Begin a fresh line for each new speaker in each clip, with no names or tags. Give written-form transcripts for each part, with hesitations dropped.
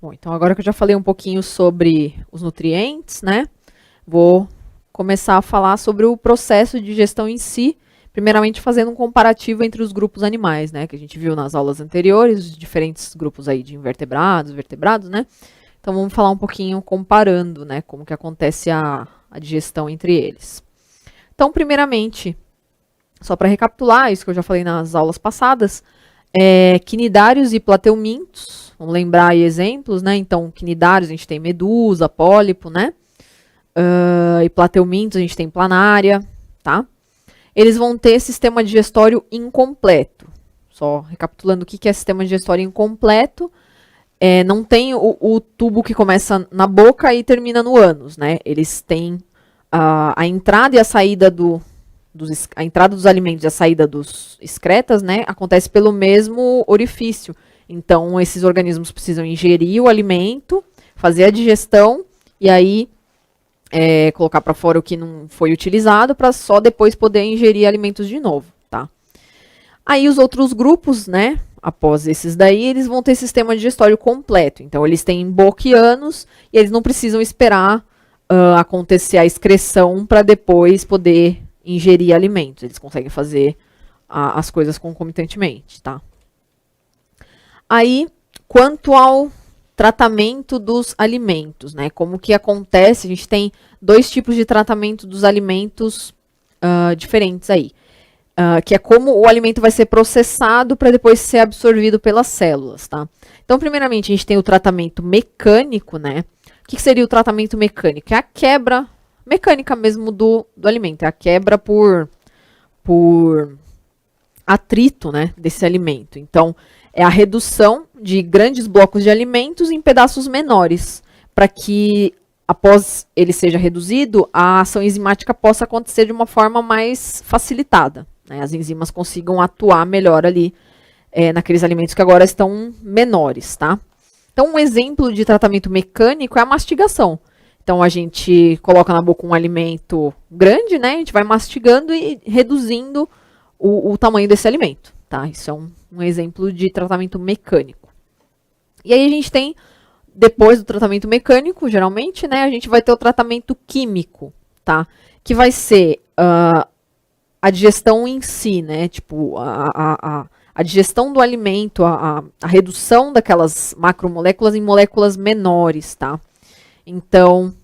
Bom, então agora que eu já falei um pouquinho sobre os nutrientes, né? Vou começar a falar sobre o processo de digestão em si, primeiramente fazendo um comparativo entre os grupos animais, né? Que a gente viu nas aulas anteriores, os diferentes grupos aí de invertebrados, vertebrados, né? Então vamos falar um pouquinho comparando, né? Como que acontece a digestão entre eles. Então, primeiramente, só para recapitular isso que eu já falei nas aulas passadas, quinidários e plateumintos, vamos lembrar aí exemplos, né? Então, quinidários a gente tem medusa, pólipo, né? E plateumintos a gente tem planária, tá? Eles vão ter sistema digestório incompleto. Só recapitulando o que é sistema digestório incompleto, não tem o tubo que começa na boca e termina no ânus, né? Eles têm a entrada e a saída a entrada dos alimentos e a saída dos excretas, né, acontece pelo mesmo orifício. Então, esses organismos precisam ingerir o alimento, fazer a digestão e aí colocar para fora o que não foi utilizado para só depois poder ingerir alimentos de novo, tá? Aí os outros grupos, né, após esses daí, eles vão ter sistema digestório completo. Então, eles têm boca e ânus e eles não precisam esperar acontecer a excreção para depois poder ingerir alimentos. Eles conseguem fazer as coisas concomitantemente, tá? Aí, quanto ao tratamento dos alimentos, né? Como que acontece? A gente tem dois tipos de tratamento dos alimentos diferentes aí. Que é como o alimento vai ser processado para depois ser absorvido pelas células, tá? Então, primeiramente, a gente tem o tratamento mecânico, né? O que seria o tratamento mecânico? É a quebra mecânica mesmo do alimento, é a quebra por atrito, né, desse alimento. Então, é a redução de grandes blocos de alimentos em pedaços menores, para que, após ele seja reduzido, a ação enzimática possa acontecer de uma forma mais facilitada, né, as enzimas consigam atuar melhor ali naqueles alimentos que agora estão menores, tá? Então, um exemplo de tratamento mecânico é a mastigação. Então, a gente coloca na boca um alimento grande, né? A gente vai mastigando e reduzindo o tamanho desse alimento, tá? Isso é um exemplo de tratamento mecânico. E aí a gente tem, depois do tratamento mecânico, geralmente, né? A gente vai ter o tratamento químico, tá? Que vai ser a digestão em si, né? Tipo, a digestão do alimento, a redução daquelas macromoléculas em moléculas menores, tá? Então,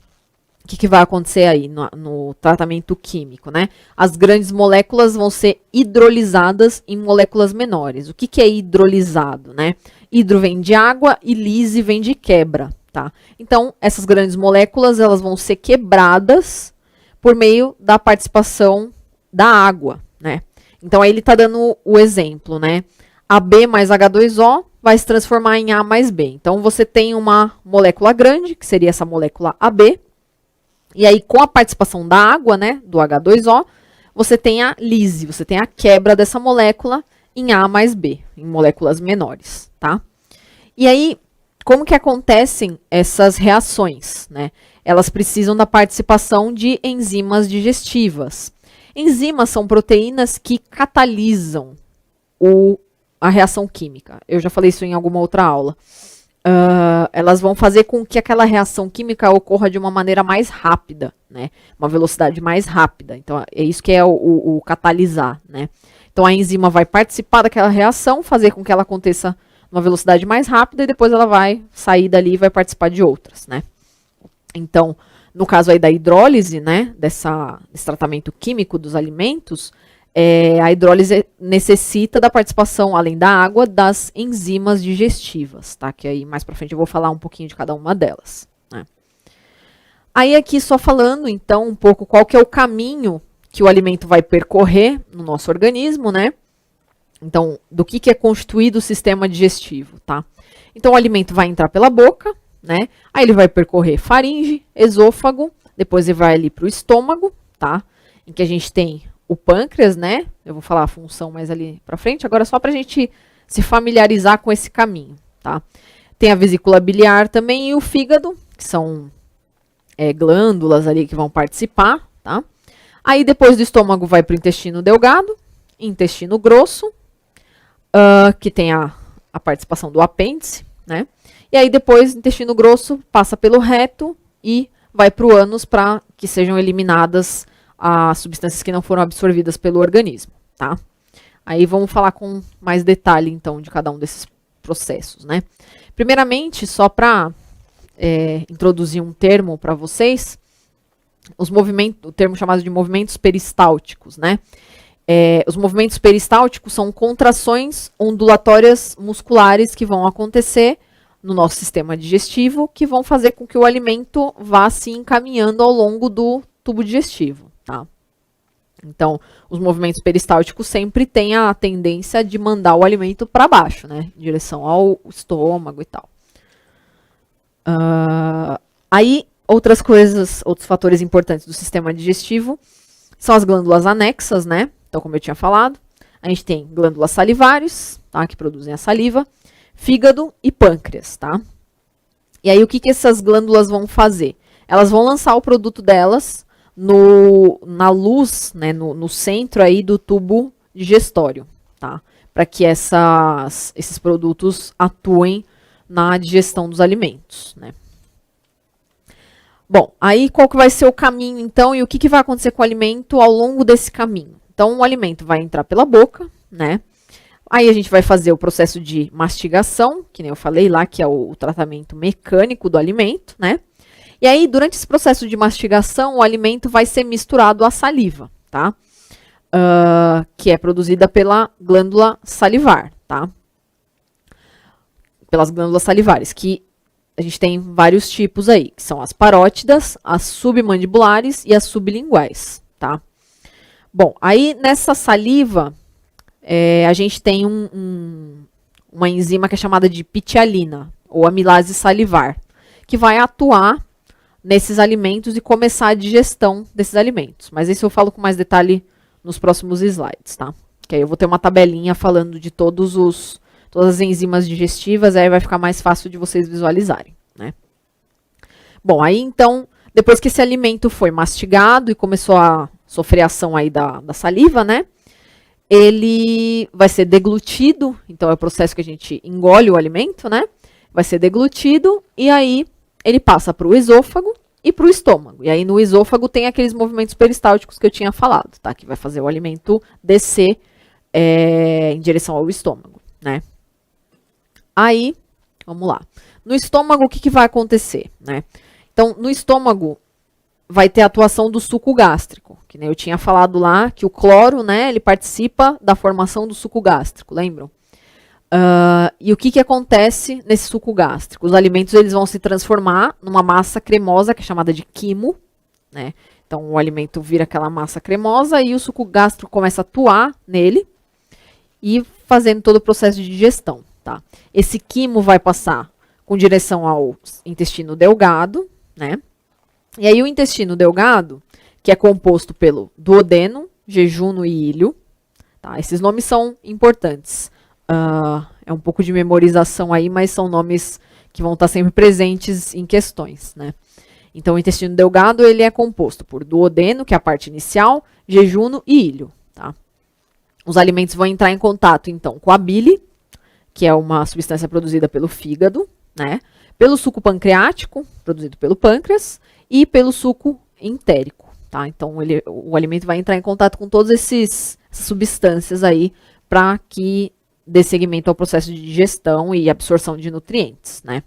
o que vai acontecer aí no tratamento químico, né? As grandes moléculas vão ser hidrolisadas em moléculas menores. O que é hidrolisado, né? Hidro vem de água e lise vem de quebra, tá? Então, essas grandes moléculas, elas vão ser quebradas por meio da participação da água, né? Então, aí ele está dando o exemplo, né? AB mais H2O vai se transformar em A mais B. Então, você tem uma molécula grande, que seria essa molécula AB, e aí, com a participação da água, né, do H2O, você tem a lise, você tem a quebra dessa molécula em A mais B, em moléculas menores, tá? E aí, como que acontecem essas reações, né? Elas precisam da participação de enzimas digestivas. Enzimas são proteínas que catalisam a reação química. Eu já falei isso em alguma outra aula. Elas vão fazer com que aquela reação química ocorra de uma maneira mais rápida, né? Uma velocidade mais rápida. Então, é isso que é o catalisar, né? Então, a enzima vai participar daquela reação, fazer com que ela aconteça numa velocidade mais rápida e depois ela vai sair dali e vai participar de outras, né? Então, no caso aí da hidrólise, né? Desse tratamento químico dos alimentos, a hidrólise necessita da participação, além da água, das enzimas digestivas, tá? Que aí mais pra frente eu vou falar um pouquinho de cada uma delas, né? Aí aqui só falando, então, um pouco qual que é o caminho que o alimento vai percorrer no nosso organismo, né? Então, do que é constituído o sistema digestivo, tá? Então, o alimento vai entrar pela boca, né? Aí ele vai percorrer faringe, esôfago, depois ele vai ali pro estômago, tá? Em que a gente tem o pâncreas, né? Eu vou falar a função mais ali pra frente. Agora, só pra gente se familiarizar com esse caminho, tá? Tem a vesícula biliar também e o fígado, que são glândulas ali que vão participar, tá? Aí, depois do estômago, vai pro intestino delgado, intestino grosso, que tem a participação do apêndice, né? E aí depois, o intestino grosso passa pelo reto e vai para o ânus para que sejam eliminadas as substâncias que não foram absorvidas pelo organismo, tá? Aí vamos falar com mais detalhe, então, de cada um desses processos, né? Primeiramente, só para introduzir um termo para vocês, o termo chamado de movimentos peristálticos, né? Os movimentos peristálticos são contrações ondulatórias musculares que vão acontecer no nosso sistema digestivo, que vão fazer com que o alimento vá se encaminhando ao longo do tubo digestivo, tá? Então, os movimentos peristálticos sempre têm a tendência de mandar o alimento para baixo, né? Em direção ao estômago e tal. Aí, outros fatores importantes do sistema digestivo são as glândulas anexas, né? Então, como eu tinha falado, a gente tem glândulas salivares, tá? Que produzem a saliva, fígado e pâncreas, tá? E aí, o que essas glândulas vão fazer? Elas vão lançar o produto delas na luz, né, no centro aí do tubo digestório, tá? Para que esses produtos atuem na digestão dos alimentos, né? Bom, aí qual que vai ser o caminho, então, e o que vai acontecer com o alimento ao longo desse caminho? Então, o alimento vai entrar pela boca, né? Aí a gente vai fazer o processo de mastigação, que nem eu falei lá, que é o tratamento mecânico do alimento, né? E aí, durante esse processo de mastigação, o alimento vai ser misturado à saliva, tá? Que é produzida pela glândula salivar, tá? Pelas glândulas salivares, que a gente tem vários tipos aí, que são as parótidas, as submandibulares e as sublinguais, tá? Bom, aí nessa saliva, a gente tem uma enzima que é chamada de pitialina, ou amilase salivar, que vai atuar nesses alimentos e começar a digestão desses alimentos. Mas isso eu falo com mais detalhe nos próximos slides, tá? Que aí eu vou ter uma tabelinha falando de todas as enzimas digestivas, aí vai ficar mais fácil de vocês visualizarem, né? Bom, aí então, depois que esse alimento foi mastigado e começou a sofrer a ação aí da saliva, né? Ele vai ser deglutido, então é o processo que a gente engole o alimento, né? Vai ser deglutido e aí ele passa para o esôfago e para o estômago. E aí no esôfago tem aqueles movimentos peristálticos que eu tinha falado, tá? Que vai fazer o alimento descer em direção ao estômago, né? Aí, vamos lá. No estômago, o que vai acontecer, né? Então, no estômago vai ter a atuação do suco gástrico, que nem eu tinha falado lá, que o cloro, né, ele participa da formação do suco gástrico, lembram? E o que acontece nesse suco gástrico? Os alimentos eles vão se transformar numa massa cremosa, que é chamada de quimo, né? Então, o alimento vira aquela massa cremosa e o suco gástrico começa a atuar nele e fazendo todo o processo de digestão, tá? Esse quimo vai passar com direção ao intestino delgado, né? E aí o intestino delgado, que é composto pelo duodeno, jejuno e ilho, tá? Esses nomes são importantes. É um pouco de memorização aí, mas são nomes que vão estar sempre presentes em questões, né? Então, o intestino delgado, ele é composto por duodeno, que é a parte inicial, jejuno e ilho, tá? Os alimentos vão entrar em contato, então, com a bile, que é uma substância produzida pelo fígado, né? Pelo suco pancreático, produzido pelo pâncreas, e pelo suco entérico, tá? Então, o alimento vai entrar em contato com todas essas substâncias aí, para que dê seguimento ao processo de digestão e absorção de nutrientes, né?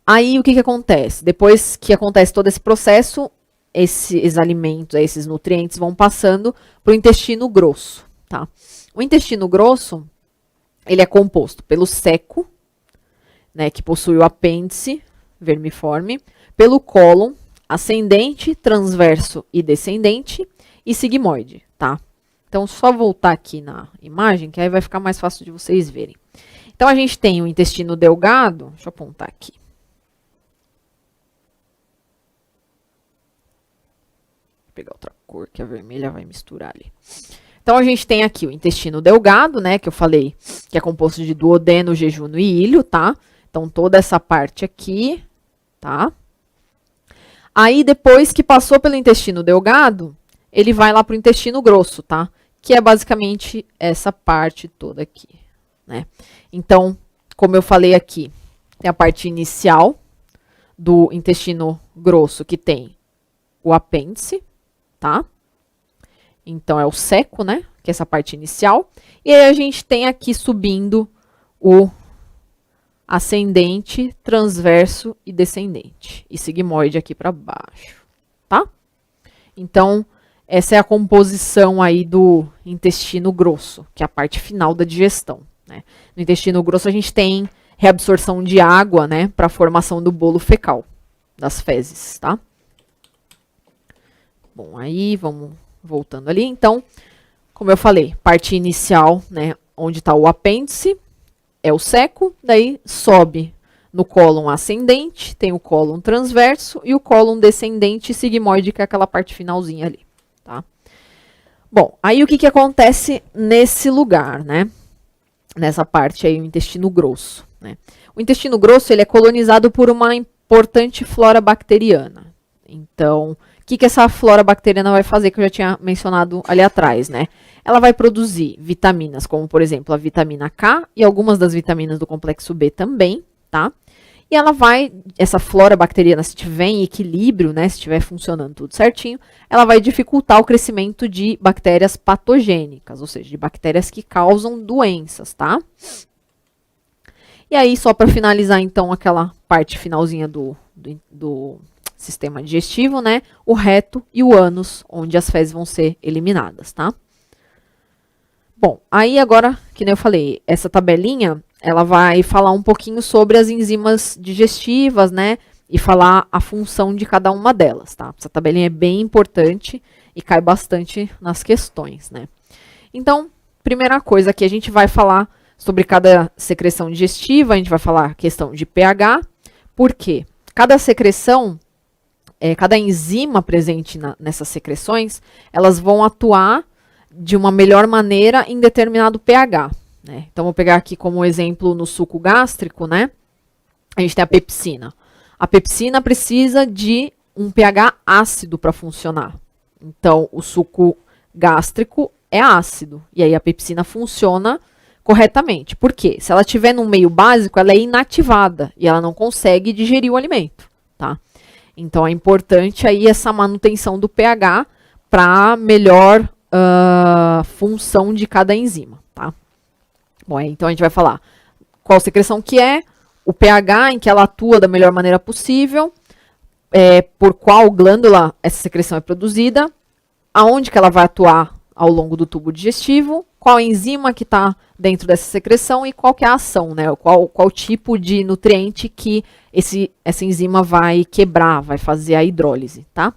Aí, o que acontece? Depois que acontece todo esse processo, esses alimentos, esses nutrientes vão passando para o intestino grosso, tá? O intestino grosso, ele é composto pelo seco, né, que possui o apêndice vermiforme, pelo cólon, ascendente, transverso e descendente, e sigmoide, tá? Então, só voltar aqui na imagem, que aí vai ficar mais fácil de vocês verem. Então, a gente tem o intestino delgado, deixa eu apontar aqui. Vou pegar outra cor, que a vermelha vai misturar ali. Então, a gente tem aqui o intestino delgado, né, que eu falei, que é composto de duodeno, jejuno e ilho, tá? Então, toda essa parte aqui, tá? Aí, depois que passou pelo intestino delgado, ele vai lá para o intestino grosso, tá? Que é basicamente essa parte toda aqui, né? Então, como eu falei aqui, Tem a parte inicial do intestino grosso, que tem o apêndice, tá? Então, é o seco, né? Que é essa parte inicial. E aí, a gente tem aqui subindo o ascendente, transverso e descendente. E sigmoide aqui para baixo, tá? Então, essa é a composição aí do intestino grosso, que é a parte final da digestão, né? No intestino grosso, a gente tem reabsorção de água, né? Para a formação do bolo fecal, das fezes, tá? Bom, aí vamos voltando ali. Então, como eu falei, parte inicial, né? Onde está o apêndice, é o seco, daí sobe no cólon ascendente, tem o cólon transverso e o cólon descendente sigmoide, que é aquela parte finalzinha ali, tá? Bom, aí o que acontece nesse lugar, né? Nessa parte aí, o intestino grosso, né? O intestino grosso, ele é colonizado por uma importante flora bacteriana. Então, o que essa flora bacteriana vai fazer, que eu já tinha mencionado ali atrás, né? Ela vai produzir vitaminas, como, por exemplo, a vitamina K e algumas das vitaminas do complexo B também, tá? E ela vai, essa flora bacteriana, se estiver em equilíbrio, né, se estiver funcionando tudo certinho, ela vai dificultar o crescimento de bactérias patogênicas, ou seja, de bactérias que causam doenças, tá? E aí, só para finalizar, então, aquela parte finalzinha do sistema digestivo, né, o reto e o ânus, onde as fezes vão ser eliminadas, tá? Bom, aí agora, que nem eu falei, essa tabelinha, ela vai falar um pouquinho sobre as enzimas digestivas, né? E falar a função de cada uma delas, tá? Essa tabelinha é bem importante e cai bastante nas questões, né? Então, primeira coisa que a gente vai falar sobre cada secreção digestiva, a gente vai falar a questão de pH, porque cada secreção, cada enzima presente nessas secreções, elas vão atuar de uma melhor maneira em determinado pH, né? Então, vou pegar aqui como exemplo no suco gástrico, né? A gente tem a pepsina. A pepsina precisa de um pH ácido para funcionar. Então, o suco gástrico é ácido. E aí, a pepsina funciona corretamente. Por quê? Se ela estiver no meio básico, ela é inativada e ela não consegue digerir o alimento, tá? Então, é importante aí essa manutenção do pH para melhor função de cada enzima, tá? Bom, então a gente vai falar qual secreção que é, o pH em que ela atua da melhor maneira possível, por qual glândula essa secreção é produzida, aonde que ela vai atuar ao longo do tubo digestivo, qual enzima que está dentro dessa secreção e qual que é a ação, né? Qual tipo de nutriente que essa enzima vai quebrar, vai fazer a hidrólise, tá?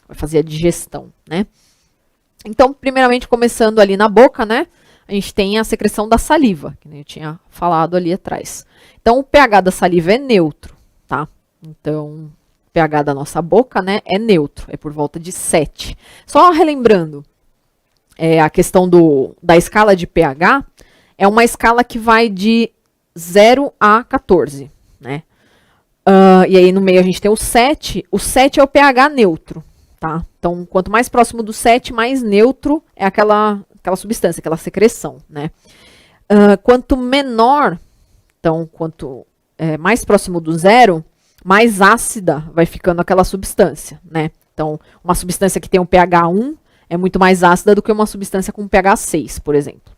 Vai fazer a digestão, né? Então, primeiramente, começando ali na boca, né? A gente tem a secreção da saliva, que eu tinha falado ali atrás. Então, o pH da saliva é neutro, tá? Então, o pH da nossa boca, né, é neutro, é por volta de 7. Só relembrando, a questão da escala de pH, é uma escala que vai de 0 a 14, né? E aí, no meio, a gente tem o 7. O 7 é o pH neutro, tá? Então, quanto mais próximo do 7, mais neutro é aquela substância, aquela secreção, né? Quanto menor, então, quanto mais próximo do 0, mais ácida vai ficando aquela substância, né? Então, uma substância que tem um pH 1 é muito mais ácida do que uma substância com pH 6, por exemplo.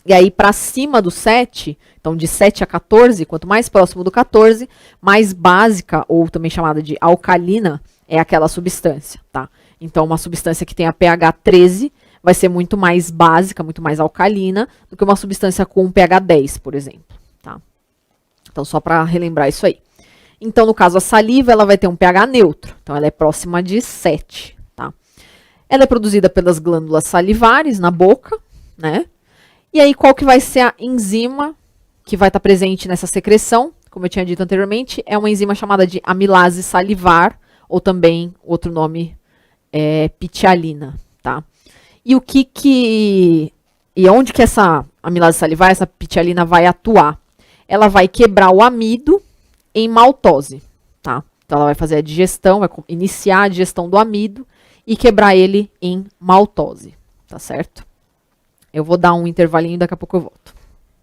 E aí, para cima do 7, então de 7 a 14, quanto mais próximo do 14, mais básica, ou também chamada de alcalina, é aquela substância, tá? Então, uma substância que tem a pH 13 vai ser muito mais básica, muito mais alcalina, do que uma substância com pH 10, por exemplo, tá? Então, só para relembrar isso aí. Então, no caso, a saliva, ela vai ter um pH neutro, então ela é próxima de 7, tá? Ela é produzida pelas glândulas salivares na boca, né? E aí, qual que vai ser a enzima que vai estar presente nessa secreção? Como eu tinha dito anteriormente, é uma enzima chamada de amilase salivar, ou também, outro nome é pitialina, tá? E e onde que essa amilase salivar, essa pitialina vai atuar? Ela vai quebrar o amido em maltose, tá? Então, ela vai fazer a digestão, vai iniciar a digestão do amido e quebrar ele em maltose, tá certo? Eu vou dar um intervalinho e daqui a pouco eu volto.